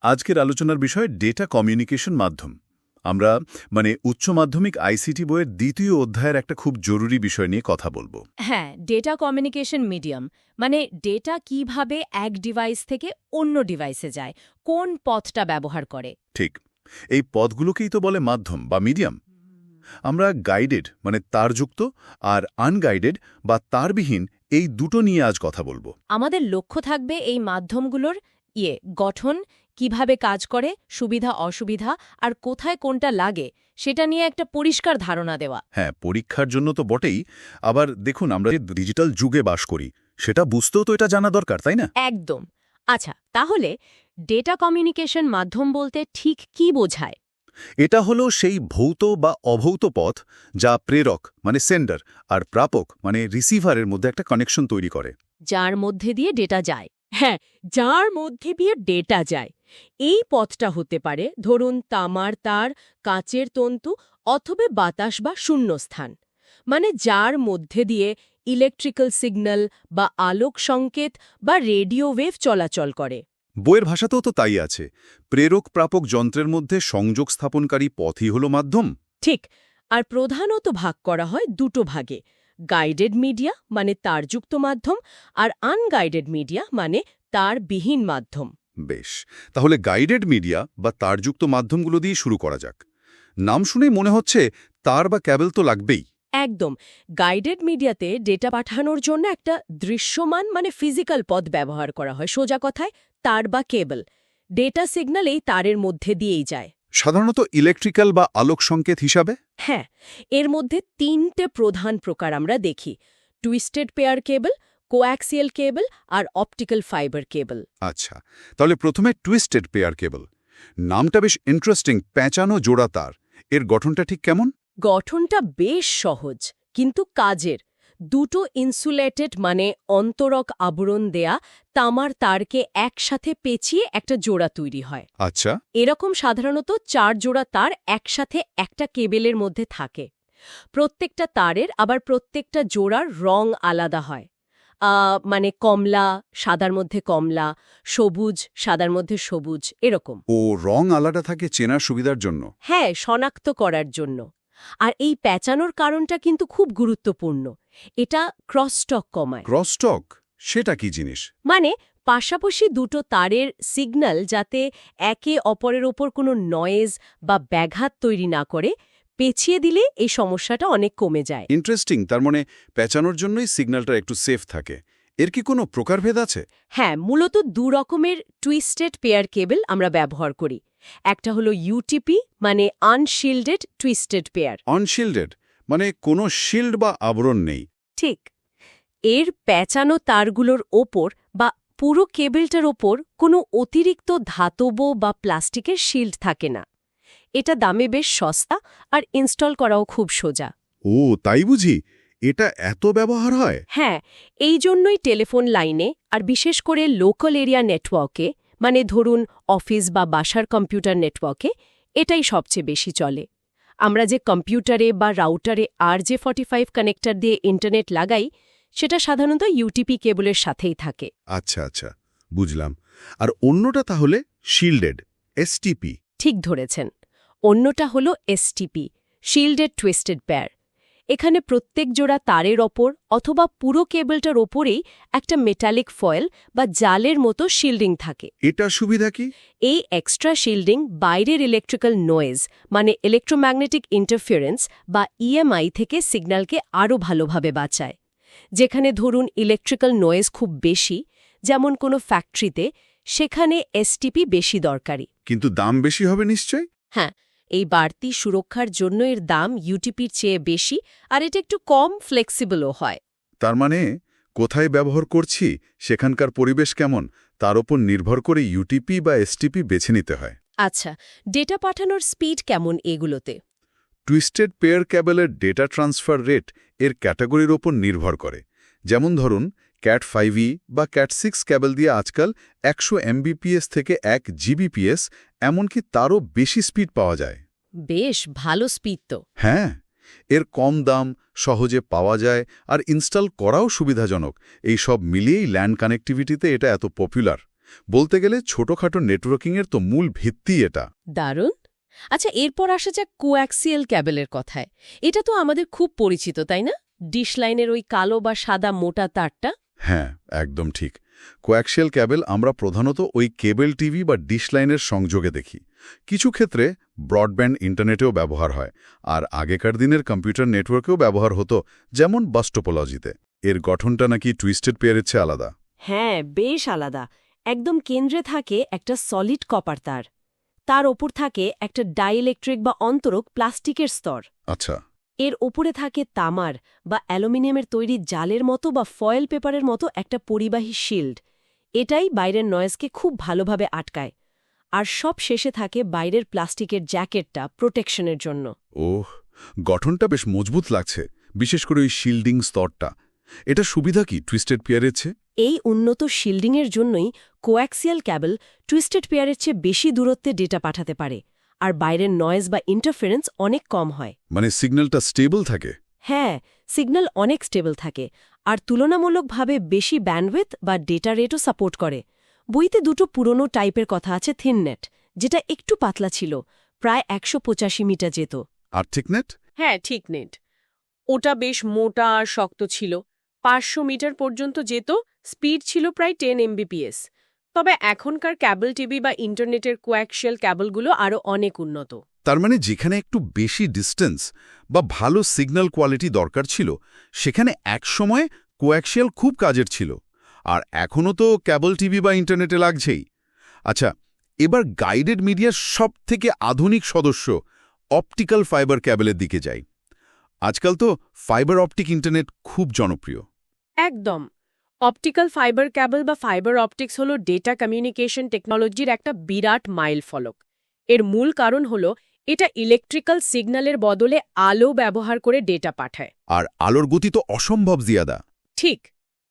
আজকের আলোচনার বিষয় ডেটা কমিউনিকেশন মাধ্যম। আমরা উচ্চ মাধ্যমিক আইসিটি বইয়ের দ্বিতীয় অধ্যায়ের একটা খুব জরুরি বিষয় নিয়ে কথা বলবো। হ্যাঁ, ডেটা কমিউনিকেশন মিডিয়াম মানে ডেটা কিভাবে এক ডিভাইস থেকে অন্য ডিভাইসে যায়, কোন পথটা ব্যবহার করে। ঠিক, এই পথগুলোকেই তো বলে মাধ্যম বা মিডিয়াম। আমরা গাইডেড তারযুক্ত আর আনগাইডেড বা তারবিহীন এই দুটো নিয়ে আজ কথা বলবো। আমাদের লক্ষ্য থাকবে এই মাধ্যমগুলোর গঠন, কিভাবে কাজ করে, সুবিধা অসুবিধা আর কোথায় কোনটা লাগে সেটা নিয়ে একটা পরিষ্কার ধারণা দেওয়া। হ্যাঁ, পরীক্ষার জন্য তো বটেই, আবার দেখুন আমরা যে ডিজিটাল যুগে বাস করি সেটা বুঝতেও তো এটা জানা দরকার, তাই না? একদম। আচ্ছা, তাহলে ডেটা কমিউনিকেশন মাধ্যম বলতে ঠিক কি বোঝায়? এটা হলো সেই ভৌত বা অভৌত পথ যা প্রেরক সেন্ডার আর প্রাপক রিসিভারের মধ্যে একটা কানেকশন তৈরি করে। যার মধ্যে দিয়ে ডেটা যায়। হ্যাঁ, যার মধ্যে দিয়ে ডেটা যায়। এই পথটা হতে পারে ধরুন তামার তার, কাঁচের তন্তু অথবা বাতাস বা শূন্যস্থান। যার মধ্যে দিয়ে ইলেকট্রিক্যাল সিগন্যাল বা আলোক সংকেত বা রেডিও ওয়েভ চলাচল করে। বইয়ের ভাষাতেও তো তাই আছে, প্রেরক প্রাপক যন্ত্রের মধ্যে সংযোগ স্থাপনকারী পথই হলো মাধ্যম। ঠিক, আর প্রধানত ভাগ করা হয় দুটো ভাগে, গাইডেড মিডিয়া তারযুক্ত মাধ্যম আর আনগাইডেড মিডিয়া তারবিহীন মাধ্যম। বেশ, তাহলে গাইডেড মিডিয়া বা তারযুক্ত মাধ্যমগুলো দিয়ে শুরু করা যাক। নাম শুনেই মনে হচ্ছে তার বা ক্যাবেল তো লাগবেই। একদম। গাইডেড মিডিয়াতে ডেটা পাঠানোর জন্য একটা দৃশ্যমান ফিজিক্যাল পথ ব্যবহার করা হয়, সোজা কথায় তার বা কেবল। ডেটা সিগন্যাল এই তারের মধ্যে দিয়েই যায়। সাধারণত ইলেকট্রিক্যাল বা আলোক সংকেত হিসাবে। হ্যাঁ, এর মধ্যে তিনটে প্রধান প্রকার আমরা দেখি: twisted pair cable, coaxial cable আর অপটিক্যাল ফাইবার কেবল। আচ্ছা, তাহলে প্রথমে টুইস্টেড পেয়ার কেবল। নামটা বেশ ইন্টারেস্টিং, প্যাঁচানো জোড়া তার। এর গঠনটা ঠিক কেমন? গঠনটা বেশ সহজ কিন্তু কাজের। দুটো ইনসুলেটেড অন্তরক আবরণ দেয়া তামার তারকে একসাথে পেঁচিয়ে একটা জোড়া তৈরি হয়। আচ্ছা। এরকম সাধারণত 4 জোড়া তার একসাথে একটা কেবেলের মধ্যে থাকে। প্রত্যেকটা তারের আবার প্রত্যেকটা জোড়ার রং আলাদা হয়। কমলা সাদার মধ্যে কমলা, সবুজ সাদার মধ্যে সবুজ, এরকম। ও, রং আলাদা থাকে চেনার সুবিধার জন্য। হ্যাঁ, শনাক্ত করার জন্য। আর এই প্যাঁচানোর কারণটা কিন্তু খুব গুরুত্বপূর্ণ। এটা ক্রসটক কমায়। ক্রসটক সেটা কি জিনিস? পাশাপাশি দুটো তারের সিগন্যাল যাতে একে অপরের ওপর কোনো নয়েজ বা ব্যাঘাত তৈরি না করে, পেঁচিয়ে দিলে এই সমস্যাটা অনেক কমে যায়। ইন্টারেস্টিং, তার প্যাঁচানোর জন্যই সিগন্যালটা একটু সেফ থাকে। এর কি কোনো প্রকারভেদ আছে? হ্যাঁ, মূলত 2 রকমের টুইস্টেড পেয়ার কেবল আমরা ব্যবহার করি। একটা হলো ইউটিপি আনশিল্ডেড টুইস্টেড পেয়ার। অনশিল্ডেড কোনো শিল্ড বা আবরণ নেই। ঠিক, এর প্যাঁচানো তারগুলোর ওপর বা পুরো কেবলটার ওপর কোনো অতিরিক্ত ধাতব বা প্লাস্টিকের শিল্ড থাকে না। এটা দামে বেশ সস্তা আর ইনস্টল করাও খুব সোজা। ও, তাই বুঝি এটা এত ব্যবহার হয়। হ্যাঁ, এই জন্যই টেলিফোন লাইনে আর বিশেষ করে লোকাল এরিয়া নেটওয়ার্কে ধরুন অফিস বা বাসার কম্পিউটার নেটওয়ার্কে এটাই সবচেয়ে বেশি চলে। আমরা যে কম্পিউটারে বা রাউটারে RJ45 কানেক্টর দিয়ে ইন্টারনেট লাগাই সেটা সাধারণত ইউটিপি কেবলের সাথেই থাকে। আচ্ছা আচ্ছা, বুঝলাম। আর অন্যটা তাহলে শিল্ডেড, এসটিপি। ঠিক ধরেছেন, অন্যটা হলো এসটিপি, শিল্ডেড টুইস্টেড পেয়ার। এখানে প্রত্যেক জোড়া তারের ওপর অথবা পুরো কেবলটার ওপরেই একটা মেটালিক ফয়েল বা জালের মতো শিল্ডিং থাকে। এটা সুবিধা কি? এই এক্সট্রা শিল্ডিং বাইরের ইলেকট্রিক্যাল নয়েজ ইলেকট্রোম্যাগনেটিক ইন্টারফারেন্স বা ইএমআই থেকে সিগন্যালকে আরও ভালোভাবে বাঁচায়। যেখানে ধরুন ইলেকট্রিক্যাল নয়েজ খুব বেশি, যেমন কোনো ফ্যাক্টরিতে, সেখানে এসটিপি বেশি দরকারি। কিন্তু দাম বেশি হবে নিশ্চয়? হ্যাঁ, এই বাড়তি সুরক্ষার জন্য এর দাম ইউটিপির চেয়ে বেশি, আর এটা একটু কম ফ্লেক্সিবলও হয়। তার কোথায় ব্যবহার করছি, সেখানকার পরিবেশ কেমন, তার উপর নির্ভর করে ইউটিপি বা এসটিপি বেছে নিতে হয়। আচ্ছা, ডেটা পাঠানোর স্পিড কেমন এগুলোতে? টুইস্টেড পেয়ার কেবলের ডেটা ট্রান্সফার রেট এর ক্যাটাগরির ওপর নির্ভর করে। যেমন ধরুন ক্যাট 5e বা ক্যাট 6 কেবল দিয়ে আজকাল 100 Mbps থেকে 1 Gbps, এমনকি তারও বেশি স্পিড পাওয়া যায়। বেশ ভালো স্পিড তো। হ্যাঁ, এর কম দাম, সহজে পাওয়া যায় আর ইনস্টল করাও সুবিধাজনক। এই সব মিলিয়েই ল্যান্ড কানেক্টিভিটিতে এটা এত পপুলার। বলতে গেলে ছোটখাটো নেটওয়ার্কিংয়ের তো মূল ভিত্তি এটা। দারুণ। আচ্ছা, এরপর আসা যাক কোঅ্যাক্সিয়াল ক্যাবেলের কথায়। এটা তো আমাদের খুব পরিচিত, তাই না? ডিশ লাইনের ওই কালো বা সাদা মোটা তারটা। হ্যাঁ, একদম ঠিক। কোঅ্যাক্সিয়াল ক্যাবেল আমরা প্রধানত ওই কেবল টিভি বা ডিশ লাইনের সংযোগে দেখি। কিছু ক্ষেত্রে ব্রডব্যান্ড ইন্টারনেটেও ব্যবহার হয়, আর আগেকার দিনের কম্পিউটার নেটওয়ার্কেও ব্যবহার হতো, যেমন বাস টোপোলজিতে। এর গঠনটা নাকি টুইস্টেড পেয়ারের চেয়ে আলাদা। হ্যাঁ, বেশ আলাদা। একদম কেন্দ্রে থাকে একটা সলিড কপার তার। তার ওপর থাকে একটা ডাইইলেকট্রিক বা অন্তরক প্লাস্টিকের স্তর। আচ্ছা। এর ওপরে থাকে তামার বা অ্যালুমিনিয়ামের তৈরি জালের মতো বা ফয়েল পেপারের মতো একটা পরিবাহী শিল্ড। এটাই বাইরের নয়েজকে খুব ভালোভাবে আটকায়। আর সব শেষে থাকে বাইরের প্লাস্টিকের জ্যাকেটটা প্রোটেকশনের জন্য। ওহ, গঠনটা বেশ মজবুত লাগছে, বিশেষ করে ওই শিল্ডিং স্তরটা। এটা সুবিধা কি টুইস্টেড পেয়ারের চেয়ে? এই উন্নত শিল্ডিংয়ের জন্যই কোঅ্যাক্সিয়াল ক্যাবল টুইস্টেড পেয়ারের চেয়ে বেশি দূরত্বে ডেটা পাঠাতে পারে, আর বাইরের নয়েজ বা ইন্টারফারেন্স অনেক কম হয়। মানে সিগন্যালটা স্টেবল থাকে? হ্যাঁ, সিগন্যাল অনেক স্টেবল থাকে, আর তুলনামূলকভাবে বেশি ব্যান্ডউইথ বা ডেটা রেটও সাপোর্ট করে। বইতে দুটো পুরনো টাইপের কথা আছে, থিননেট, যেটা একটু পাতলা ছিল, প্রায় ১৮৫ মিটার যেত। আর থিকনেট? হ্যাঁ, ঠিক নেট। ওটা বেশ মোটা আর শক্ত ছিল, ৫০০ মিটার পর্যন্ত যেত, স্পিড ছিল প্রায় 10 Mbps। তবে এখনকার ক্যাবল টিভি বা ইন্টারনেটের কোঅ্যাক্সিয়াল ক্যাবলগুলো আরও অনেক উন্নত। তার মানে যেখানে একটু বেশি ডিস্টেন্স বা ভালো সিগন্যাল কোয়ালিটি দরকার ছিল, সেখানে একসময় কোঅ্যাক্সিয়াল খুব কাজের ছিল। আর এখনও তো ক্যাবল টিভি বা ইন্টারনেটে লাগছেই। আচ্ছা, এবার গাইডেড মিডিয়ার সবথেকে আধুনিক সদস্য অপটিক্যাল ফাইবার ক্যাবেলের দিকে যাই। আজকাল তো ফাইবার অপটিক ইন্টারনেট খুব জনপ্রিয়। একদম। অপটিক্যাল ফাইবার ক্যাবল বা ফাইবার অপটিক্স হল ডেটা কমিউনিকেশন টেকনোলজির একটা বিরাট মাইল ফলক। এর মূল কারণ হল এটা ইলেকট্রিক্যাল সিগন্যালের বদলে আলো ব্যবহার করে ডেটা পাঠায়। আর আলোর গতি তো অসম্ভব জিয়াদা। ঠিক।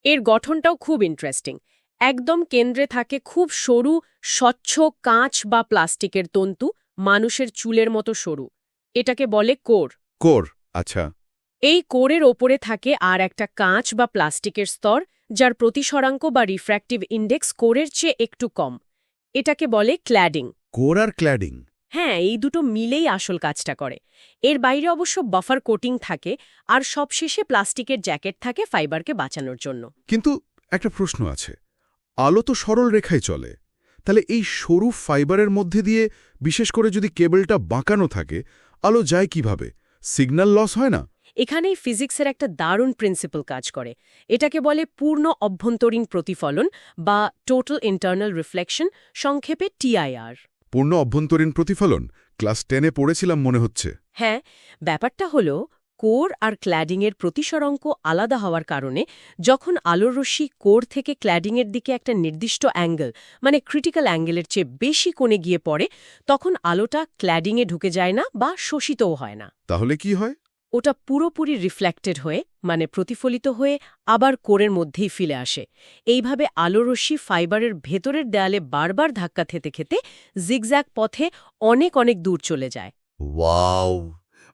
এর গঠনটাও খুব ইন্টারেস্টিং। একদম কেন্দ্রে থাকে খুব সরু স্বচ্ছ কাঁচ বা প্লাস্টিকের তন্তু, মানুষের চুলের মতো সরু। এটাকে বলে কোর। কোর, আচ্ছা। এই কোরের ওপরে থাকে আর একটা কাঁচ বা প্লাস্টিকের স্তর, যার প্রতিসরাঙ্ক বা রিফ্র্যাক্টিভ ইন্ডেক্স কোরের চেয়ে একটু কম। এটাকে বলে ক্ল্যাডিং। কোর আর ক্ল্যাডিং? হ্যাঁ, এই দুটো মিলেই আসল কাজটা করে। এর বাইরে অবশ্য বাফার কোটিং থাকে, আর সবশেষে প্লাস্টিকের জ্যাকেট থাকে ফাইবারকে বাঁচানোর জন্য। কিন্তু একটা প্রশ্ন আছে, আলো তো সরল রেখায় চলে, তাহলে এই সরু ফাইবারের মধ্যে দিয়ে, বিশেষ করে যদি কেবলটা বাঁকানো থাকে, আলো যায় কিভাবে? সিগন্যাল লস হয় না? এখানেই ফিজিক্সের একটা দারুণ প্রিন্সিপাল কাজ করে। এটাকে বলে পূর্ণ অভ্যন্তরীণ প্রতিফলন বা টোটাল ইন্টারনাল রিফ্লেকশন, সংক্ষেপে TIR। পূর্ণ অভ্যন্তরীণ প্রতিফলন ক্লাস 10-এ পড়েছিলাম মনে হচ্ছে। হ্যাঁ, ব্যাপারটা হলো কোর আর ক্ল্যাডিংয়ের প্রতিসরাঙ্ক আলাদা হওয়ার কারণে যখন আলোর রশ্মি কোর থেকে ক্ল্যাডিংয়ের দিকে একটা নির্দিষ্ট অ্যাঙ্গেল, মানে ক্রিটিক্যাল অ্যাঙ্গেলের চেয়ে বেশি কোণে গিয়ে পড়ে, তখন আলোটা ক্ল্যাডিংয়ে ঢুকে যায় না বা শোষিতও হয় না। তাহলে কি হয়? ওটা পুরোপুরি রিফ্লেক্টেড হয়ে, মানে প্রতিফলিত হয়ে, আবার কোরের মধ্যেই ফিরে আসে। এইভাবে আলোরশ্মি ফাইবারের ভেতরের দেয়ালে বারবার ধাক্কা খেতে খেতে জিগজ্যাগ পথে অনেক অনেক দূর চলে যায়। ওয়াও!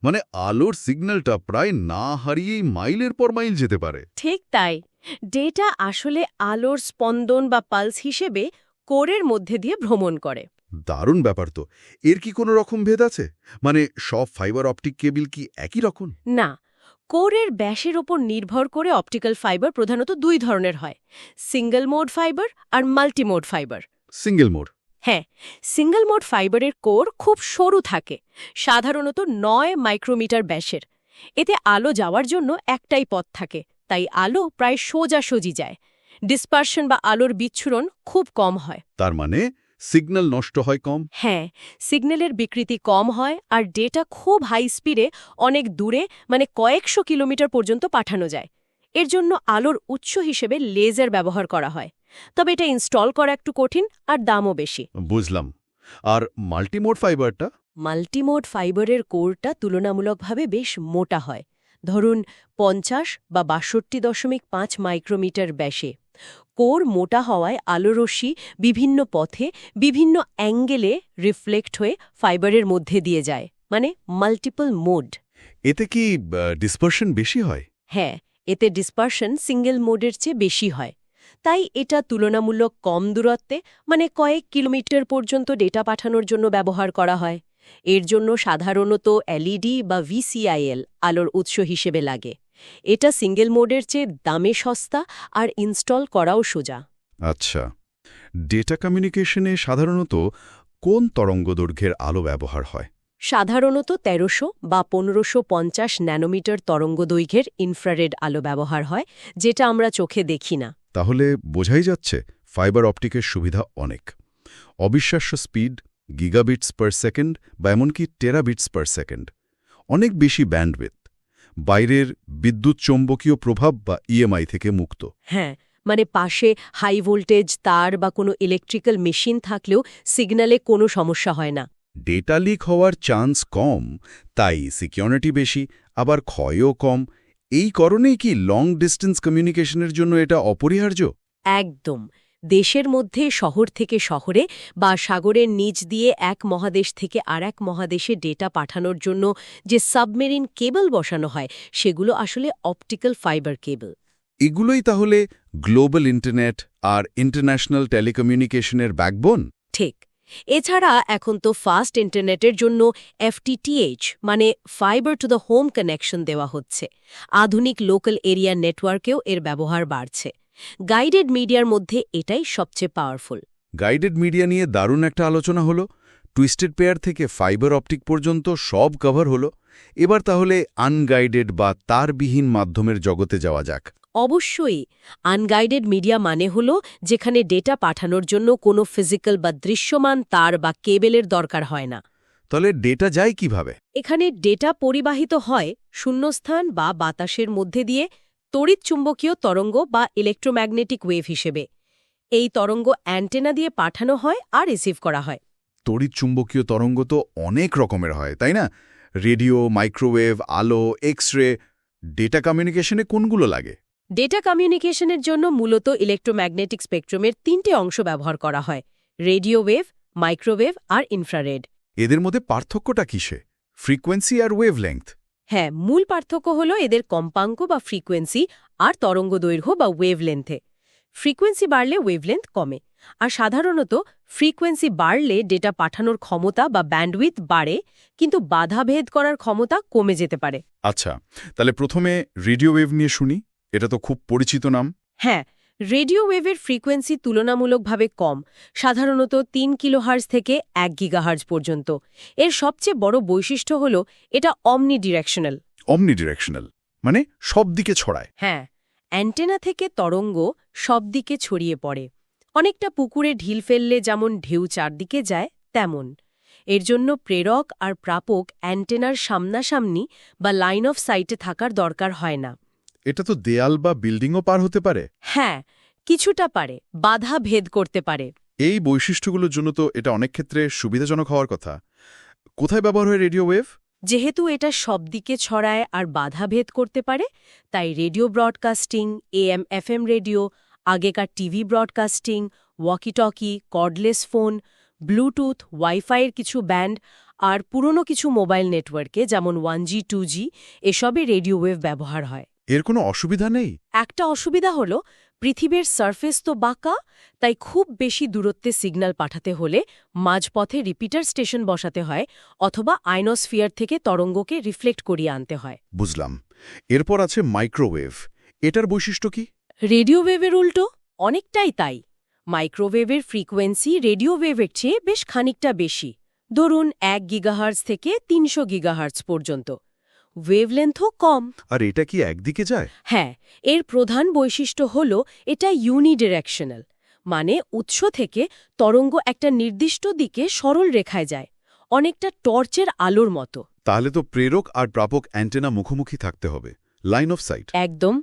মানে আলোর সিগন্যালটা প্রায় না হারিয়েই মাইলের পর মাইল যেতে পারে। ঠিক তাই। ডেটা আসলে আলোর স্পন্দন বা পালস হিসেবে কোরের মধ্যে দিয়ে ভ্রমণ করে। দারুণ ব্যাপার তো। এর কি কোনো রকম ভেদ আছে? মানে সব ফাইবার অপটিক কেবল কি একই রকম? না, কোরের ব্যাসের ওপর নির্ভর করে অপটিক্যাল ফাইবার প্রধানত দুই ধরনের হয়, সিঙ্গল মোড ফাইবার আর মাল্টিমোড ফাইবার। Single mode? হ্যাঁ, সিঙ্গল মোড ফাইবারের কোর খুব সরু থাকে, সাধারণত ৯ মাইক্রোমিটার ব্যাসের। এতে আলো যাওয়ার জন্য একটাই পথ থাকে, তাই আলো প্রায় সোজাসুজি যায়। ডিসপারশন বা আলোর বিচ্ছুরণ খুব কম হয়। তার মানে সিগন্যাল নষ্ট হয় কম? হ্যাঁ, সিগন্যালের বিকৃতি কম হয়, আর ডেটা খুব হাই স্পিডে অনেক দূরে, মানে কয়েকশো কিলোমিটার পর্যন্ত পাঠানো যায়। এর জন্য আলোর উৎস হিসেবে লেজার ব্যবহার করা হয়, তবে এটা ইনস্টল করা একটু কঠিন আর দামও বেশি। বুঝলাম। আর মাল্টিমোড ফাইবারটা? মাল্টিমোড ফাইবারের কোরটা তুলনামূলকভাবে বেশ মোটা হয়, ধরুন ৫০ বা ৬২.৫ মাইক্রোমিটার ব্যাসে। কোর মোটা হওয়ায় আলোরশ্মি বিভিন্ন পথে, বিভিন্ন অ্যাঙ্গেলে রিফ্লেক্ট হয়ে ফাইবারের মধ্যে দিয়ে যায়, মানে মাল্টিপল মোড। এতে কি ডিসপারশন বেশি হয়? হ্যাঁ, এতে ডিসপারশন সিঙ্গেল মোডের চেয়ে বেশি হয়। তাই এটা তুলনামূলক কম দূরত্বে মানে কয়েক কিলোমিটার পর্যন্ত ডেটা পাঠানোর জন্য ব্যবহার করা হয়। এর জন্য সাধারণত এলইডি বা ভিসিআইএল আলোর উৎস হিসেবে লাগে। এটা সিঙ্গেল মোডের চেয়ে দামে সস্তা আর ইনস্টল করাও সোজা। আচ্ছা, ডেটা কমিউনিকেশনে সাধারণত কোন তরঙ্গদৈর্ঘ্যের আলো ব্যবহার হয়? সাধারণত ১৩০০ বা ১৫৫০ ন্যানোমিটার তরঙ্গদৈর্ঘ্যের ইনফ্রারেড আলো ব্যবহার হয়, যেটা আমরা চোখে দেখি না। তাহলে বোঝাই যাচ্ছে ফাইবার অপটিকের সুবিধা অনেক। অবিশ্বাস্য স্পিড, গিগাবিটস পার সেকেন্ড বা এমনকি টেরাবিটস পার সেকেন্ড, অনেক বেশি ব্যান্ডউইথ, বাইরের বিদ্যুৎ চৌম্বকীয় প্রভাব বা ইএমআই থেকে মুক্ত। হ্যাঁ, মানে পাশে হাই ভোল্টেজ তার বা কোনো ইলেকট্রিক্যাল মেশিন থাকলেও সিগন্যালে কোনো সমস্যা হয় না। ডেটা লিক হওয়ার চান্স কম, তাই সিকিউরিটি বেশি, আবার ক্ষয়ও কম। এই কারণেই কি লং ডিস্টেন্স কমিউনিকেশনের জন্য এটা অপরিহার্য? একদম। দেশের মধ্যে শহর থেকে শহরে বা সাগরের নিচ দিয়ে এক মহাদেশ থেকে আরেক মহাদেশে ডেটা পাঠানোর জন্য যে সাবমেরিন কেবল বসানো হয়, সেগুলো আসলে অপটিক্যাল ফাইবার কেবল। এগুলোই তাহলে গ্লোবাল ইন্টারনেট আর ইন্টারন্যাশনাল টেলিকমিউনিকেশনের ব্যাকবোন? ঠিক। এছাড়া এখন তো ফাস্ট ইন্টারনেটের জন্য এফটিটিএইচ মানে fibre to the home connection দেওয়া হচ্ছে। আধুনিক লোকাল এরিয়া নেটওয়ার্কেও এর ব্যবহার বাড়ছে। গাইডেড মিডিয়ার মধ্যে এটাই সবচেয়ে পাওয়ারফুল। গাইডেড মিডিয়া নিয়ে দারুণ একটা আলোচনা হলো। টুইস্টেড পেয়ার থেকে ফাইবার অপটিক পর্যন্ত সব কভার হলো। এবার তাহলে আনগাইডেড বা তারবিহীন মাধ্যমের জগতে যাওয়া যাক। অবশ্যই। আনগাইডেড মিডিয়া মানে হল যেখানে ডেটা পাঠানোর জন্য কোনো ফিজিক্যাল বা দৃশ্যমান তার বা কেবেলের দরকার হয় না। তাহলে ডেটা যায় কিভাবে? এখানে ডেটা পরিবাহিত হয় শূন্যস্থান বা বাতাসের মধ্যে দিয়ে তড়িৎচুম্বকীয় তরঙ্গ বা ইলেকট্রোম্যাগনেটিক ওয়েভ হিসেবে। এই তরঙ্গ অ্যান্টেনা দিয়ে পাঠানো হয় আর রিসিভ করা হয়। তড়িৎচুম্বকীয় তরঙ্গ তো অনেক রকমের হয়, তাই না? রেডিও, মাইক্রোওয়েভ, আলো, এক্স-রে। ডেটা কমিউনিকেশনে কোনগুলো লাগে? ডেটা কমিউনিকেশনের জন্য মূলত ইলেকট্রোম্যাগনেটিক স্পেকট্রামের ৩টে অংশ ব্যবহার করা হয়: রেডিও ওয়েভ, মাইক্রোওয়েভ আর ইনফ্রারেড। এদের মধ্যে পার্থক্যটা কিসে? ফ্রিকোয়েন্সি আর ওয়েভলেংথ? হ্যাঁ, মূল পার্থক্য হল এদের কম্পাঙ্ক বা ফ্রিকোয়েন্সি আর তরঙ্গদৈর্ঘ্য বা ওয়েভলেন্থে। ফ্রিকোয়েন্সি বাড়লে ওয়েভলেন্থ কমে, আর সাধারণত ফ্রিকোয়েন্সি বাড়লে ডেটা পাঠানোর ক্ষমতা বা ব্যান্ডউইথ বাড়ে, কিন্তু বাধা ভেদ করার ক্ষমতা কমে যেতে পারে। আচ্ছা, তাহলে প্রথমে রেডিও ওয়েভ নিয়ে শুনি। এটা তো খুব পরিচিত নাম। হ্যাঁ, রেডিও ওয়েভের ফ্রিকোয়েন্সি তুলনামূলকভাবে কম, সাধারণত ৩ কিলোহার্জ থেকে ১ গিগাহার্জ পর্যন্ত। এর সবচেয়ে বড় বৈশিষ্ট্য হল এটা অমনিডিরেকশনাল। অমনিডিরেকশনাল মানে সব দিকে ছড়ায়? হ্যাঁ, অ্যান্টেনা থেকে তরঙ্গ সব দিকে ছড়িয়ে পড়ে, অনেকটা পুকুরে ঢিল ফেললে যেমন ঢেউ চারদিকে যায় তেমন। এর জন্য প্রেরক আর প্রাপক অ্যান্টেনার সামনাসামনি বা লাইন অফ সাইটে থাকার দরকার হয় না। এটা তো দেয়াল বা বিল্ডিংও পার হতে পারে? হ্যাঁ, কিছুটা পারে, বাধা ভেদ করতে পারে। এই বৈশিষ্ট্যগুলোর জন্য তো এটা অনেক ক্ষেত্রে সুবিধাজনক হওয়ার কথা। কোথায় ব্যবহার হয় রেডিও ওয়েভ? যেহেতু এটা সব দিকে ছড়ায় আর বাধা ভেদ করতে পারে, তাই radio broadcasting, AM FM radio, আগেকার TV broadcasting, walkie talkie, cordless phone, Bluetooth, ওয়াইফাইয়ের কিছু ব্যান্ড আর পুরনো কিছু মোবাইল নেটওয়ার্কে যেমন 1G 2G এসবে রেডিও ওয়েভ ব্যবহার হয়। এর কোনো অসুবিধা নেই? একটা অসুবিধা হলো পৃথিবীর সারফেস তো বাঁকা, তাই খুব বেশি দূরত্বে সিগন্যাল পাঠাতে হলে মাঝপথে রিপিটার স্টেশন বসাতে হয় অথবা আয়নোস্ফিয়ার থেকে তরঙ্গকে রিফ্লেক্ট করিয়ে আনতে হয়। বুঝলাম। এরপর আছে মাইক্রোওয়েভ। এটার বৈশিষ্ট্য কি? রেডিও ওয়েভের উল্টো, অনেকটাই তাই। মাইক্রোওয়েভের ফ্রিকোয়েন্সি রেডিও ওয়েভের চেয়ে বেশ খানিকটা বেশি, ধরুন ১ গিগাহার্জ থেকে ৩০০ গিগাহার্জ পর্যন্ত। ওয়েভলেন্থও কম। আর এটা কি একদিকে যায়? হ্যাঁ, এর প্রধান বৈশিষ্ট্য হল এটা ইউনিডিরেকশনাল, মানে উৎস থেকে তরঙ্গ একটা নির্দিষ্ট দিকে সরল রেখায় যায়, অনেকটা টর্চের আলোর মতো। তাহলে তো প্রেরক আর প্রাপক অ্যান্টেনা মুখোমুখি থাকতে হবে, লাইন অফ সাইট। একদম।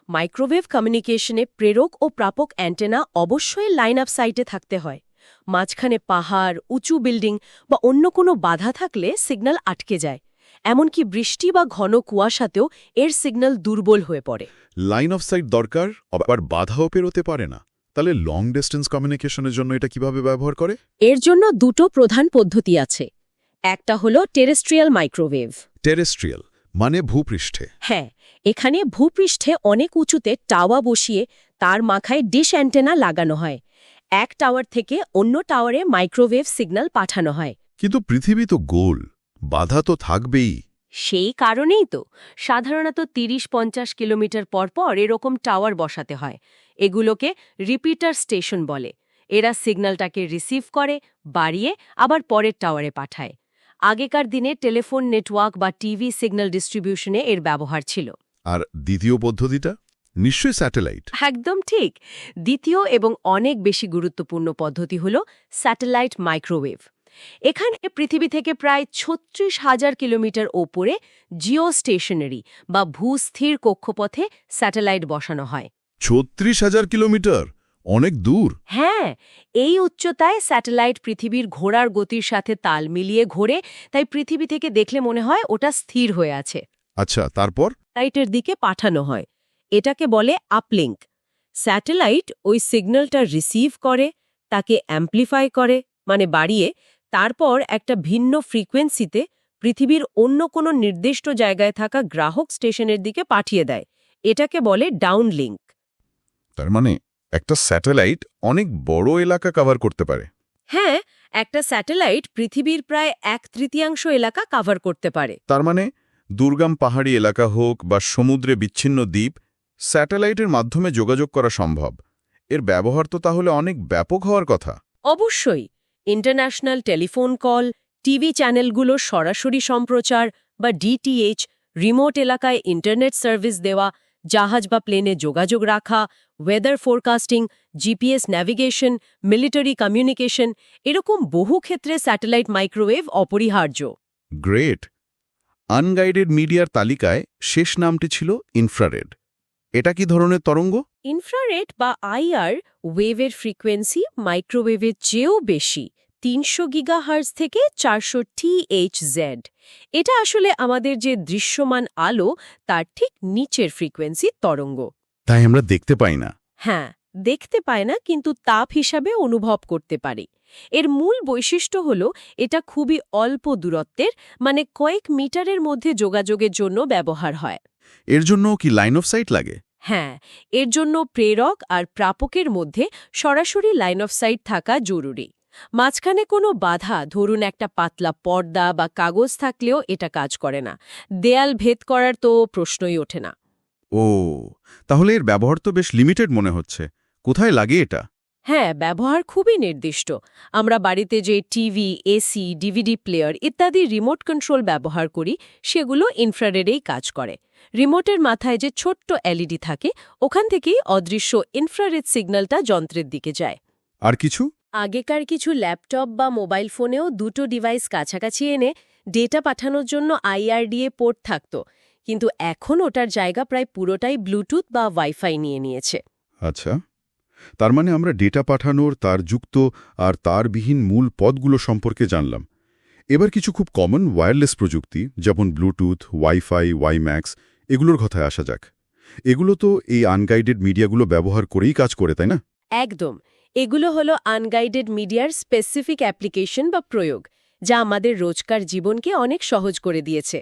মাইক্রোওয়েভ কমিউনিকেশনে প্রেরক ও প্রাপক অ্যান্টেনা অবশ্যই লাইন অফ সাইটে থাকতে হয়। মাঝখানে পাহাড়, উঁচু বিল্ডিং বা অন্য কোনো বাধা থাকলে সিগন্যাল আটকে যায়। এমনকি বৃষ্টি বা ঘন কুয়াশাতেও এর সিগন্যাল দুর্বল হয়ে পড়ে। লাইন অফ সাইট দরকার, আবার বাধাও পেরোতে পারে না। তাহলে লং ডিস্টেন্স কমিউনিকেশনের জন্য এটা কিভাবে ব্যবহার করে? এর জন্য দুটো প্রধান পদ্ধতি আছে। একটা হলো টেরেস্ট্রিয়াল মাইক্রোওয়েভ। টেরেস্ট্রিয়াল মানে ভূপৃষ্ঠে? হ্যাঁ, এখানে ভূপৃষ্ঠে অনেক উঁচুতে টাওয়া বসিয়ে তার মাথায় ডিশ অ্যান্টেনা লাগানো হয়। এক টাওয়ার থেকে অন্য টাওয়ারে মাইক্রোওয়েভ সিগন্যাল পাঠানো হয়। কিন্তু পৃথিবী তো গোল, বাধা তো থাকবেই। সেই কারণেই তো সাধারণত ৩০-৫০ কিলোমিটার পর পর এরকম টাওয়ার বসাতে হয়। এগুলোকে রিপিটার স্টেশন বলে। এরা সিগন্যালটাকে রিসিভ করে, বাড়িয়ে আবার পরের টাওয়ারে পাঠায়। আগেকার দিনে টেলিফোন নেটওয়ার্ক বা টিভি সিগন্যাল ডিস্ট্রিবিউশনে এর ব্যবহার ছিল। আর দ্বিতীয় পদ্ধতিটা নিশ্চয়ই স্যাটেলাইট। একদম ঠিক। দ্বিতীয় এবং অনেক বেশি গুরুত্বপূর্ণ পদ্ধতি হল স্যাটেলাইট মাইক্রোওয়েভ। এখানে পৃথিবী থেকে প্রায় ৩৬,০০০ কিলোমিটার ওপরে জিও স্টেশনারি বা ভূস্থির কক্ষপথে স্যাটেলাইট বসানো হয়। ৩৬,০০০ কিলোমিটার, অনেক দূর। হ্যাঁ, এই উচ্চতায় স্যাটেলাইট পৃথিবীর ঘোরার গতির সাথে তাল মিলিয়ে ঘোরে, তাই পৃথিবী থেকে দেখলে মনে হয় ওটা স্থির হয়ে আছে। আচ্ছা, তারপর? স্যাটেলাইটের দিকে পাঠানো হয়। এটাকে বলে আপলিঙ্ক। স্যাটেলাইট ওই সিগন্যালটা রিসিভ করে, তাকে অ্যাম্প্লিফাই করে, মানে বাড়িয়ে, তারপর একটা ভিন্ন ফ্রিকোয়েন্সিতে পৃথিবীর অন্য কোনো নির্দিষ্ট জায়গায় থাকা গ্রাহক স্টেশনের দিকে পাঠিয়ে দেয়। এটাকে বলে ডাউনলিঙ্ক। তার মানে একটা স্যাটেলাইট অনেক বড় এলাকা কভার করতে পারে। হ্যাঁ, একটা স্যাটেলাইট পৃথিবীর প্রায় 1/3 এলাকা কভার করতে পারে। তার মানে দুর্গম পাহাড়ি এলাকা হোক বা সমুদ্রে বিচ্ছিন্ন দ্বীপ, স্যাটেলাইটের মাধ্যমে যোগাযোগ করা সম্ভব। এর ব্যবহার তো তাহলে অনেক ব্যাপক হওয়ার কথা। অবশ্যই। ইন্টারন্যাশনাল টেলিফোন কল, টিভি চ্যানেলগুলো সরাসরি সম্প্রচার বা ডিটিএইচ, রিমোট এলাকায় ইন্টারনেট সার্ভিস দেওয়া, জাহাজ বা প্লেনে যোগাযোগ রাখা, weather forecasting, GPS navigation, military communication, এরকম বহু ক্ষেত্রে স্যাটেলাইট মাইক্রোওয়েভ অপরিহার্য। গ্রেট। আনগাইডেড মিডিয়ার তালিকায় শেষ নামটি ছিল ইনফ্রারেড। এটা কি ধরনের তরঙ্গ? ইনফ্রারেড বা আইআর ওয়েভের ফ্রিকোয়েন্সি মাইক্রোওয়েভের চেয়েও বেশি, ৩০০ গিগাহার্জ থেকে ৪০০ THz। এটা আসলে আমাদের যে দৃশ্যমান আলো তার ঠিক নিচের ফ্রিকোয়েন্সি তরঙ্গ। তাই আমরা দেখতে পাই না। হ্যাঁ, দেখতে পায় না, কিন্তু তাপ হিসাবে অনুভব করতে পারি। এর মূল বৈশিষ্ট্য হল এটা খুবই অল্প দূরত্বের, মানে কয়েক মিটারের মধ্যে যোগাযোগের জন্য ব্যবহার হয়। এর জন্য কি লাইন অফ সাইট লাগে? হ্যাঁ, এর জন্য প্রেরক আর প্রাপকের মধ্যে সরাসরি লাইন অফ সাইট থাকা জরুরি। মাঝখানে কোনো বাধা, ধরুন একটা পাতলা পর্দা বা কাগজ থাকলেও এটা কাজ করে না। দেয়াল ভেদ করার তো প্রশ্নই ওঠে না। ও, তাহলে এর ব্যবহার তো বেশ লিমিটেড মনে হচ্ছে। কোথায় লাগে এটা? হ্যাঁ, ব্যবহার খুবই নির্দিষ্ট। আমরা বাড়িতে যে টিভি, এসি, ডিভিডি প্লেয়ার ইত্যাদি রিমোট কন্ট্রোল ব্যবহার করি, সেগুলো ইনফ্রারেডেই কাজ করে। রিমোটের মাথায় যে ছোট্ট এলইডি থাকে, ওখান থেকেই অদৃশ্য ইনফ্রারেড সিগন্যালটা যন্ত্রের দিকে যায়। আর কিছু? আগেকার কিছু ল্যাপটপ বা মোবাইল ফোনেও দুটো ডিভাইস কাছাকাছি এনে ডেটা পাঠানোর জন্য আইআরডিএ পোর্ট থাকত, কিন্তু এখন ওটার জায়গা প্রায় পুরোটাই ব্লুটুথ বা ওয়াইফাই নিয়ে নিয়েছে। আচ্ছা, তার মানে আমরা ডেটা পাঠানোর তারযুক্ত আর তারবিহীন মূল পথগুলো সম্পর্কে জানলাম। এবার কিছু খুব কমন ওয়্যারলেস প্রযুক্তি, যেমন ব্লুটুথ, ওয়াইফাই, ওয়াইম্যাক্স, এগুলোর কথায় আসা যাক। এগুলো তো এই আনগাইডেড মিডিয়াগুলো ব্যবহার করেই কাজ করে, তাই না? একদম। এগুলো হলো আনগাইডেড মিডিয়ার স্পেসিফিক অ্যাপ্লিকেশন বা প্রয়োগ, যা আমাদের রোজকার জীবনকে অনেক সহজ করে দিয়েছে।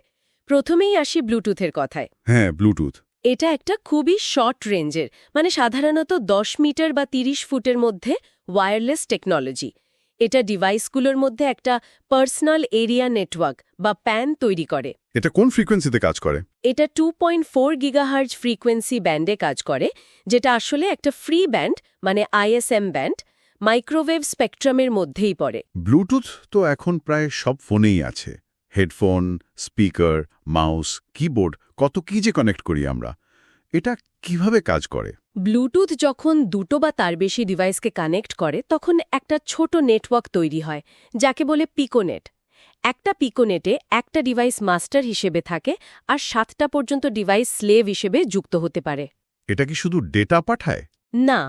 প্রথমেই আসি ব্লুটুথের কথায়। হ্যাঁ, ব্লুটুথ। এটা একটা খুবই শর্ট রেঞ্জের, মানে সাধারণত 10 মিটার বা 30 ফুটের মধ্যে ওয়্যারলেস টেকনোলজি। এটা ডিভাইসগুলোর মধ্যে একটা পার্সোনাল এরিয়া নেটওয়ার্ক বা প্যান তৈরি করে। এটা কোন ফ্রিকোয়েন্সিতে কাজ করে? এটা 2.4 গিগাহার্জ ফ্রিকোয়েন্সি ব্যান্ডে কাজ করে, যেটা আসলে একটা ফ্রি ব্যান্ড, মানে আইএসএম ব্যান্ড, মাইক্রোওয়েভ স্পেকট্রামের মধ্যেই পড়ে। ব্লুটুথ তো এখন প্রায় সব ফোনেই আছে। হেডফোন, স্পিকার, মাউস, কিবোর্ড, কত কি যে কানেক্ট করি আমরা। এটা কিভাবে কাজ করে? ব্লুটুথ যখন দুটো বা তার বেশি ডিভাইসকে কানেক্ট করে, তখন একটা ছোট নেটওয়ার্ক তৈরি হয়, যাকে বলে পিকোনেট। একটা পিকোনেটে একটা ডিভাইস মাস্টার হিসেবে থাকে, আর 7টা পর্যন্ত ডিভাইস স্লেভ হিসেবে যুক্ত হতে পারে। এটা কি শুধু ডেটা পাঠায়? না,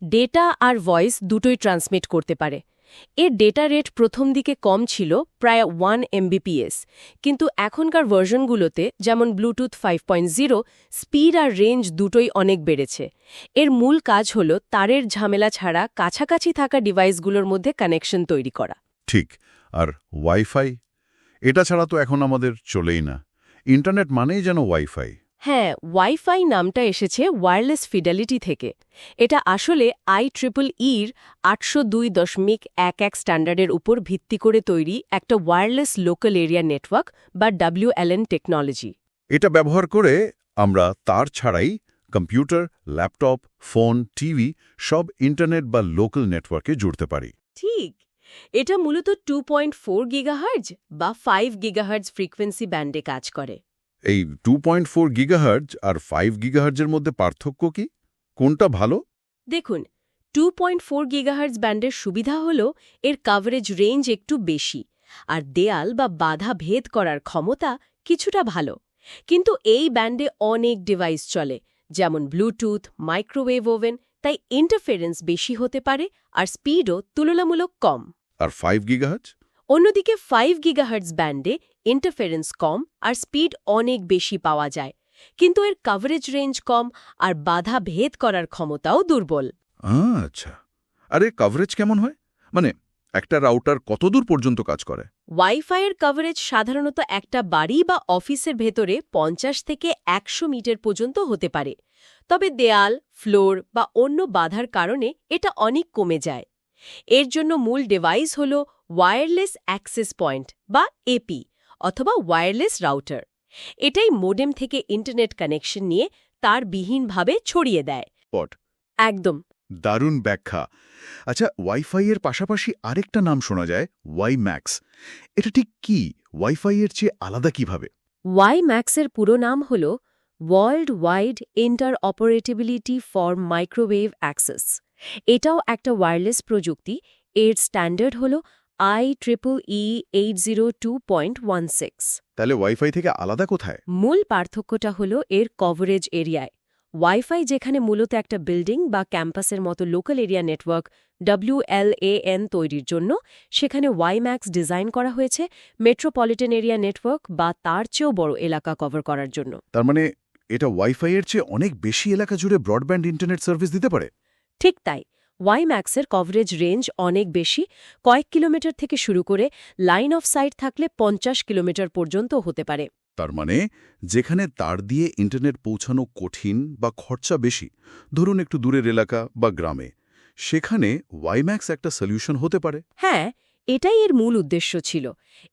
ডেটা আর ভয়েস দুটোই ট্রান্সমিট করতে পারে। এর ডেটা রেট প্রথম দিকে কম ছিল, প্রায় 1 Mbps, কিন্তু এখনকার ভার্সনগুলোতে, যেমন ব্লুটুথ 5.0, স্পিড আর রেঞ্জ দুটোই অনেক বেড়েছে। এর মূল কাজ হল তারের ঝামেলা ছাড়া কাছাকাছি থাকা ডিভাইসগুলোর মধ্যে কানেকশন তৈরি করা। ঠিক। আর ওয়াইফাই? এটা ছাড়া তো এখন আমাদের চলেই না। ইন্টারনেট মানেই যেন ওয়াইফাই। হ্যাঁ, ওয়াইফাই নামটা এসেছে ওয়্যারলেস ফিডেলিটি থেকে। এটা আসলে IEEE 802.11 স্ট্যান্ডার্ডের উপর ভিত্তি করে তৈরি একটা ওয়্যারলেস লোকাল এরিয়া নেটওয়ার্ক বা WLAN টেকনোলজি। এটা ব্যবহার করে আমরা তার ছাড়াই কম্পিউটার, ল্যাপটপ, ফোন, টিভি সব ইন্টারনেট বা লোকাল নেটওয়ার্কে জুড়তে পারি। ঠিক, এটা মূলত 2.4 গিগাহার্জ বা 5 গিগাহার্জ ফ্রিকোয়েন্সি ব্যান্ডে কাজ করে। এই 2.4 গিগাহার্জ আর 5 গিগাহার্জের মধ্যে পার্থক্য কি? কোনটা ভালো? দেখুন, 2.4 গিগাহার্জ ব্যান্ডের সুবিধা হল এর কভারেজ রেঞ্জ একটু বেশি, আর দেয়াল বা বাধা ভেদ করার ক্ষমতা কিছুটা ভালো। কিন্তু এই ব্যান্ডে অনেক ডিভাইস চলে, যেমন ব্লুটুথ, মাইক্রোওয়েভ ওভেন, তাই ইন্টারফারেন্স বেশি হতে পারে আর স্পিডও তুলনামূলক কম। আর 5 গিগাহার্জ? অন্যদিকে 5 গিগাহার্জ ব্যান্ডে ইন্টারফারেন্স কম আর স্পিড অনেক বেশি পাওয়া যায়, কিন্তু এর কভারেজ রেঞ্জ কম আর বাধা ভেদ করার ক্ষমতাও দুর্বল। আচ্ছা, আরে কভারেজ কেমন হয়? মানে একটা রাউটার কতদূর পর্যন্ত কাজ করে? ওয়াইফাইয়ের কভারেজ সাধারণত একটা বাড়ি বা অফিসের ভেতরে 50 থেকে 100 মিটার পর্যন্ত হতে পারে, তবে দেয়াল, ফ্লোর বা অন্য বাধার কারণে এটা অনেক কমে যায়। এর জন্য মূল ডিভাইস হল ওয়্যারলেস অ্যাক্সেস পয়েন্ট বা এপি অথবা ওয়্যারলেস রাউটার। এটাই মোডেম থেকে ইন্টারনেট কানেকশন নিয়ে তারবিহীনভাবে ছড়িয়ে দেয়। পট একদম। দারুণ ব্যাখ্যা। আচ্ছা, ওয়াইফাই এর পাশাপাশি আরেকটা নাম শোনা যায়, ওয়াইম্যাক্স। এটা ঠিক কি? ওয়াইফাই এর চেয়ে আলাদা কিভাবে? ওয়াইম্যাক্সের পুরো নাম হল world wide interoperability for microwave access. এটাও একটা ওয়্যারলেস প্রযুক্তি। এর স্ট্যান্ডার্ড হল IEEE 802.16। তাহলে ওয়াইফাই থেকে আলাদা কোথায়? মূল পার্থক্যটা হল এর কভারেজ এরিয়ায়। ওয়াইফাই যেখানে মূলত একটা বিল্ডিং বা ক্যাম্পাসের মতো লোকাল এরিয়া নেটওয়ার্ক WLAN তৈরির জন্য, সেখানে ওয়াইম্যাক্স ডিজাইন করা হয়েছে মেট্রোপলিটন এরিয়া নেটওয়ার্ক বা তার চেয়েও বড় এলাকা কভার করার জন্য। তার মানে এটা ওয়াইফাই এর চেয়ে অনেক বেশি এলাকা জুড়ে ব্রডব্যান্ড ইন্টারনেট সার্ভিস দিতে পারে? ঠিক তাই, ওয়াইম্যাক্সের কভারেজ রেঞ্জ অনেক বেশি, কয়েক কিলোমিটার থেকে শুরু করে লাইন অফ সাইট থাকলে 50 কিলোমিটার পর্যন্ত হতে পারে। তার মানে যেখানে তার দিয়ে ইন্টারনেট পৌঁছানো কঠিন বা খরচা বেশি, ধরুন একটু দূরের এলাকা বা গ্রামে, সেখানে ওয়াইম্যাক্স একটা সলিউশন হতে পারে। হ্যাঁ, এটাই এর মূল উদ্দেশ্য ছিল।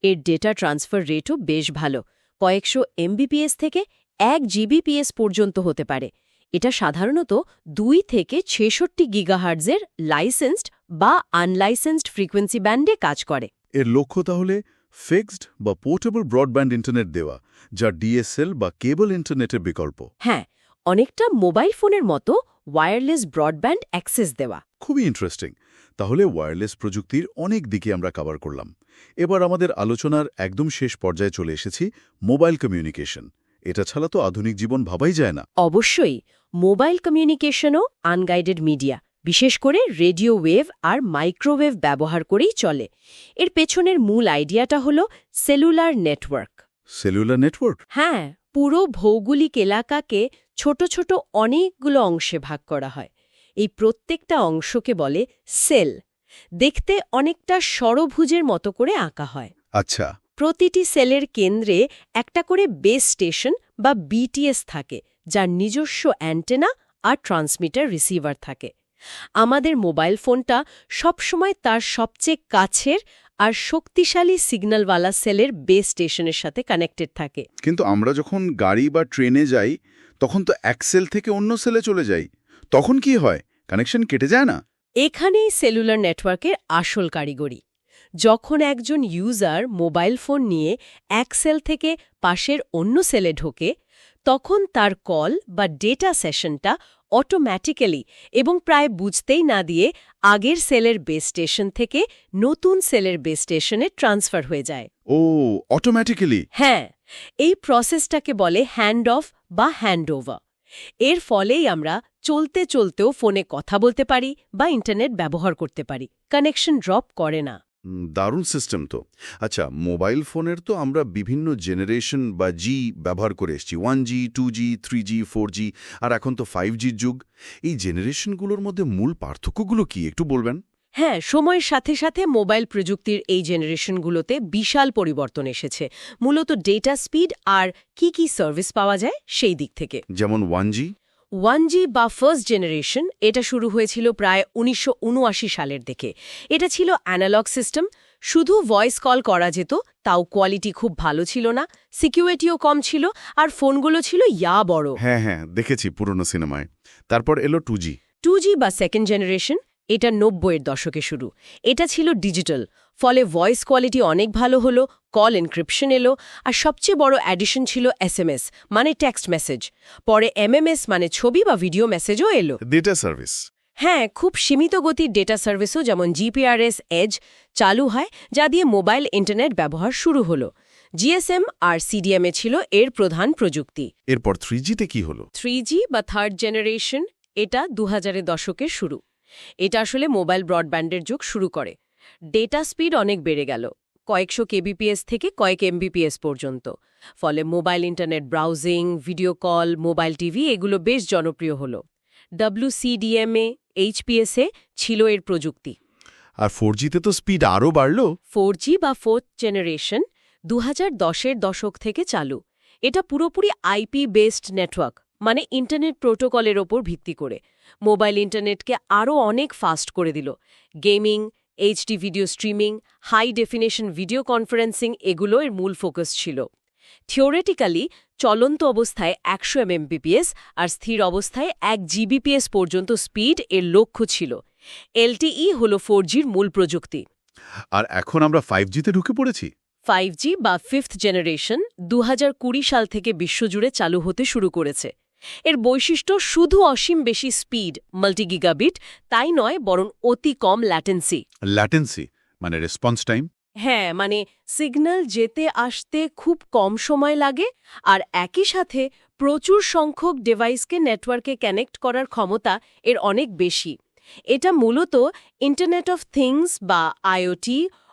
এর ডেটা ট্রান্সফার রেটও বেশ ভালো, কয়েকশো MBPS থেকে 1 GBPS পর্যন্ত হতে পারে। এটা সাধারণত 2 থেকে 66 গিগাহার্জের লাইসেন্সড বা আনলাইসেন্সড ফ্রিকোয়েন্সি ব্যান্ডে কাজ করে। এর লক্ষ্য তাহলে ফিক্সড বা পোর্টেবল ব্রডব্যান্ড ইন্টারনেট দেওয়া, যা DSL বা কেবল ইন্টারনেটের বিকল্প। হ্যাঁ, অনেকটা মোবাইল ফোনের মতো ওয়্যারলেস ব্রডব্যান্ড অ্যাক্সেস দেওয়া। খুবই ইন্টারেস্টিং। তাহলে ওয়্যারলেস প্রযুক্তির অনেক দিকে আমরা কভার করলাম। এবার আমাদের আলোচনার একদম শেষ পর্যায়ে চলে এসেছি, মোবাইল কমিউনিকেশন। এটা ছাড়া তো আধুনিক জীবন ভাবাই যায় না। অবশ্যই, মোবাইল কমিউনিকেশনও আনগাইডেড মিডিয়া, বিশেষ করে রেডিও ওয়েভ আর মাইক্রোওয়েভ ব্যবহার করেই চলে। এর পেছনের মূল আইডিয়াটা হল সেলুলার নেটওয়ার্ক। Cellular network? হ্যাঁ, পুরো ভৌগোলিক এলাকাকে ছোট ছোট অনেকগুলো অংশে ভাগ করা হয়। এই প্রত্যেকটা অংশকে বলে সেল। দেখতে অনেকটা ষড়ভুজের মতো করে আঁকা হয়। আচ্ছা। প্রতিটি সেলের কেন্দ্রে একটা করে বেস স্টেশন বা BTS থাকে, যার নিজস্ব অ্যান্টেনা আর ট্রান্সমিটার রিসিভার থাকে। আমাদের মোবাইল ফোনটা সবসময় তার সবচেয়ে কাছের আর শক্তিশালী সিগন্যালওয়ালা সেলের বেস স্টেশনের সাথে কানেক্টেড থাকে। কিন্তু আমরা যখন গাড়ি বা ট্রেনে যাই, তখন তো এক সেল থেকে অন্য সেলে চলে যাই। তখন কি হয়? কানেকশন কেটে যায় না? এখানেই সেলুলার নেটওয়ার্কের আসল কারিগরি। যখন একজন ইউজার মোবাইল ফোন নিয়ে এক সেল থেকে পাশের অন্য সেলে ঢোকে, তখন তার কল বা ডেটা সেশনটা অটোম্যাটিক্যালি এবং প্রায় বুঝতেই না দিয়ে আগের সেলের বেস স্টেশন থেকে নতুন সেলের বেস স্টেশনে ট্রান্সফার হয়ে যায়। ও, অটোম্যাটিক্যালি? হ্যাঁ, এই প্রসেসটাকে বলে হ্যান্ড অফ বা হ্যান্ড ওভার। এর ফলেই আমরা চলতে চলতেও ফোনে কথা বলতে পারি বা ইন্টারনেট ব্যবহার করতে পারি। কানেকশন ড্রপ করে না। দারুণ সিস্টেম তো। আচ্ছা, মোবাইল ফোনের তো আমরা বিভিন্ন জেনারেশন বা জি ব্যবহার করে এসেছি, 1G, 2G, 3G, 4G, আর এখন তো 5Gর যুগ। এই জেনারেশনগুলোর মধ্যে মূল পার্থক্যগুলো কি একটু বলবেন? হ্যাঁ, সময়ের সাথে সাথে মোবাইল প্রযুক্তির এই জেনারেশনগুলোতে বিশাল পরিবর্তন এসেছে, মূলত ডেটা স্পিড আর কি সার্ভিস পাওয়া যায় সেই দিক থেকে। যেমন 1G? 1G বা ফার্স্ট জেনারেশন এটা শুরু হয়েছিল প্রায় 1979 সালের দিকে। এটা ছিল অ্যানালগ সিস্টেম, শুধু ভয়েস কল করা যেত, তাও কোয়ালিটি খুব ভালো ছিল না, সিকিউরিটিও কম ছিল, আর ফোনগুলো ছিল বড়। হ্যাঁ, দেখেছি পুরনো সিনেমায়। তারপর এলো 2G। 2G বা সেকেন্ড জেনারেশন, এটা 90-এর দশকে শুরু। এটা ছিল ডিজিটাল, ফলে ভয়েস কোয়ালিটি অনেক ভালো হলো, কল এনক্রিপশন এলো, আর সবচেয়ে বড় অ্যাডিশন ছিল SMS মানে টেক্সট মেসেজ। পরে MMS মানে ছবি বা ভিডিও মেসেজও এলো। Data service? হ্যাঁ, খুব সীমিত গতির ডেটা সার্ভিসও যেমন GPRS এজ চালু হয়, যা দিয়ে মোবাইল ইন্টারনেট ব্যবহার শুরু হলো। GSM আর CDMA ছিল এর প্রধান প্রযুক্তি। এরপর 3G-তে কি হলো? 3G বা থার্ড জেনারেশন, এটা 2000-এর দশকের শুরু। এটা আসলে মোবাইল ব্রডব্যান্ডের যুগ শুরু করে। ডেটা স্পিড অনেক বেড়ে গেল, কয়েকশো kbps থেকে কয়েক mbps পর্যন্ত। ফলে mobile internet browsing, video call, mobile TV এগুলো বেশ জনপ্রিয় হলো। WCDMA, HPSA ছিল এর প্রযুক্তি। আর 4G-তে তো স্পিড আরও বাড়ল। 4G বা ফোর্থ জেনারেশন 2010-এর দশক থেকে চালু। এটা পুরোপুরি IP বেসড নেটওয়ার্ক, মানে ইন্টারনেট প্রোটোকলের ওপর ভিত্তি করে মোবাইল ইন্টারনেটকে আরও অনেক ফাস্ট করে দিল। Gaming, HD video streaming, high definition video conferencing এগুলো এর মূল ফোকাস ছিল। থিওরিটিক্যালি চলন্ত অবস্থায় 100 mbps আর স্থির অবস্থায় 1 gbps পর্যন্ত স্পিড এর লক্ষ্য ছিল। LTE হল 4Gর মূল প্রযুক্তি। আর এখন আমরা 5G-তে ঢুকে পড়েছি। 5G বা ফিফথ জেনারেশন 2020 সাল থেকে বিশ্বজুড়ে চালু হতে শুরু করেছে। এর বৈশিষ্ট্য শুধু অসীম বেশি স্পিড, মাল্টি-গিগাবিট, তাই নয়, বরং অতি কম ল্যাটেন্সি। ল্যাটেন্সি মানে রেসপন্স টাইম? হ্যাঁ, মানে সিগন্যাল যেতে আসতে খুব কম সময় লাগে, আর একই সাথে প্রচুর সংখ্যক ডিভাইসকে নেটওয়ার্কে কানেক্ট করার ক্ষমতা এর অনেক বেশি। এটা মূলত ইন্টারনেট অফ থিংস বা IoT,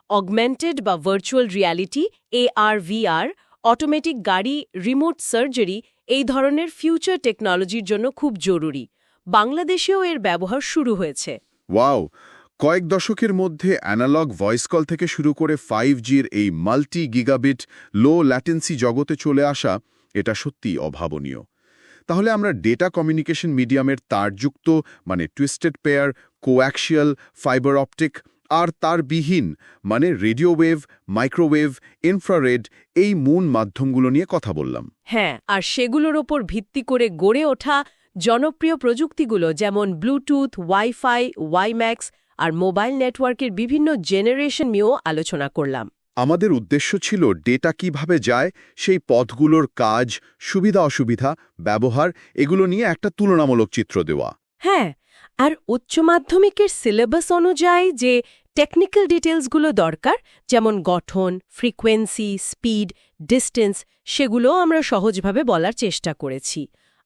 অগমেন্টেড বা ভার্চুয়াল রিয়ালিটি AR/VR, অটোমেটিক গাড়ি, রিমোট সার্জারি এই ধরনের ফিউচার টেকনোলজির জন্য খুব জরুরি। বাংলাদেশেও এর ব্যবহার শুরু হয়েছে। ওয়াও! কয়েক দশকের মধ্যে অ্যানালগ ভয়েস কল থেকে শুরু করে 5G-র এই মাল্টি-গিগাবিট লো ল্যাটেন্সি জগতে চলে আসা, এটা সত্যিই অভাবনীয়। তাহলে আমরা ডেটা কমিউনিকেশন মিডিয়ামের তারযুক্ত মানে twisted pair, coaxial, fibre optic আর তারবিহীন মানে রেডিও ওয়েভ, মাইক্রোওয়েভ, ইনফ্রারেড এই মূল মাধ্যমগুলো নিয়ে কথা বললাম। হ্যাঁ, আর সেগুলোর ওপর ভিত্তি করে গড়ে ওঠা জনপ্রিয় প্রযুক্তিগুলো যেমন ব্লুটুথ, ওয়াইফাই, ওয়াইম্যাক্স আর মোবাইল নেটওয়ার্কের বিভিন্ন জেনারেশন নিয়েও আলোচনা করলাম। আমাদের উদ্দেশ্য ছিল ডেটা কিভাবে যায়, সেই পথগুলোর কাজ, সুবিধা অসুবিধা, ব্যবহার এগুলো নিয়ে একটা তুলনামূলক চিত্র দেওয়া। হ্যাঁ, আর উচ্চ মাধ্যমিকের সিলেবাস অনুযায়ী যে টেকনিক্যাল ডিটেলসগুলো দরকার, যেমন গঠন, ফ্রিকোয়েন্সি, স্পিড, ডিস্টেন্স, সেগুলোও আমরা সহজভাবে বলার চেষ্টা করেছি।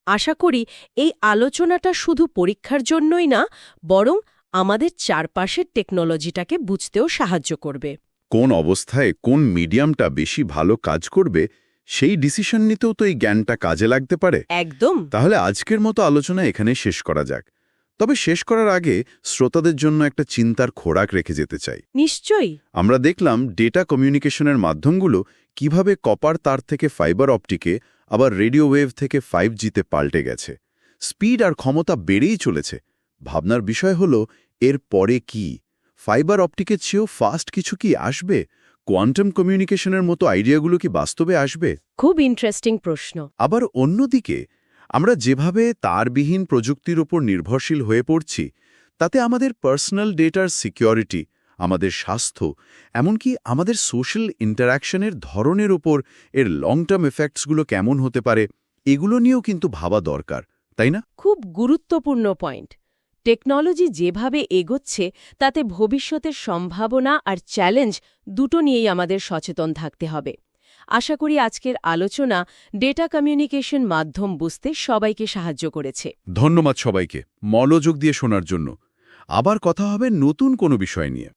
আশা করি এই আলোচনাটা শুধু পরীক্ষার জন্যই না, বরং আমাদের চারপাশের টেকনোলজিটাকে বুঝতেও সাহায্য করবে। কোন অবস্থায় কোন মিডিয়ামটা বেশি ভালো কাজ করবে সেই ডিসিশন নিতেও তো এই জ্ঞানটা কাজে লাগতে পারে। একদম। তাহলে আজকের মতো আলোচনা এখানে শেষ করা যাক। তবে শেষ করার আগে শ্রোতাদের জন্য একটা চিন্তার খোরাক রেখে যেতে চাই। নিশ্চয়ই। আমরা দেখলাম ডেটা কমিউনিকেশনের মাধ্যমগুলো কিভাবে কপার তার থেকে ফাইবার অপটিকে, আবার রেডিও ওয়েভ থেকে 5G-তে পাল্টে গেছে। স্পিড আর ক্ষমতা বেড়েই চলেছে। ভাবনার বিষয় হলো এর পরে কি? ফাইবার অপটিকের চেয়েও ফাস্ট কিছু কি আসবে? কোয়ান্টাম কমিউনিকেশনের মতো আইডিয়াগুলো কি বাস্তবে আসবে? খুব ইন্টারেস্টিং প্রশ্ন। আবার অন্যদিকে আমরা যেভাবে তারবিহীন প্রযুক্তির উপর নির্ভরশীল হয়ে পড়ছি, তাতে আমাদের পার্সোনাল ডেটার সিকিউরিটি, আমাদের স্বাস্থ্য, এমনকি আমাদের সোশ্যাল ইন্টারঅ্যাকশনের ধরনের উপর এর লং টার্ম এফেক্টসগুলো কেমন হতে পারে, এগুলো নিয়েও কিন্তু ভাবা দরকার, তাই না? খুব গুরুত্বপূর্ণ পয়েন্ট। টেকনোলজি যেভাবে এগোচ্ছে তাতে ভবিষ্যতের সম্ভাবনা আর চ্যালেঞ্জ দুটো নিয়েই আমাদের সচেতন থাকতে হবে। আশা করি আজকের আলোচনা ডেটা কমিউনিকেশন মাধ্যম বুঝতে সবাইকে সাহায্য করেছে। ধন্যবাদ সবাইকে মনোযোগ দিয়ে শোনার জন্য। আবার কথা হবে নতুন কোনো বিষয় নিয়ে।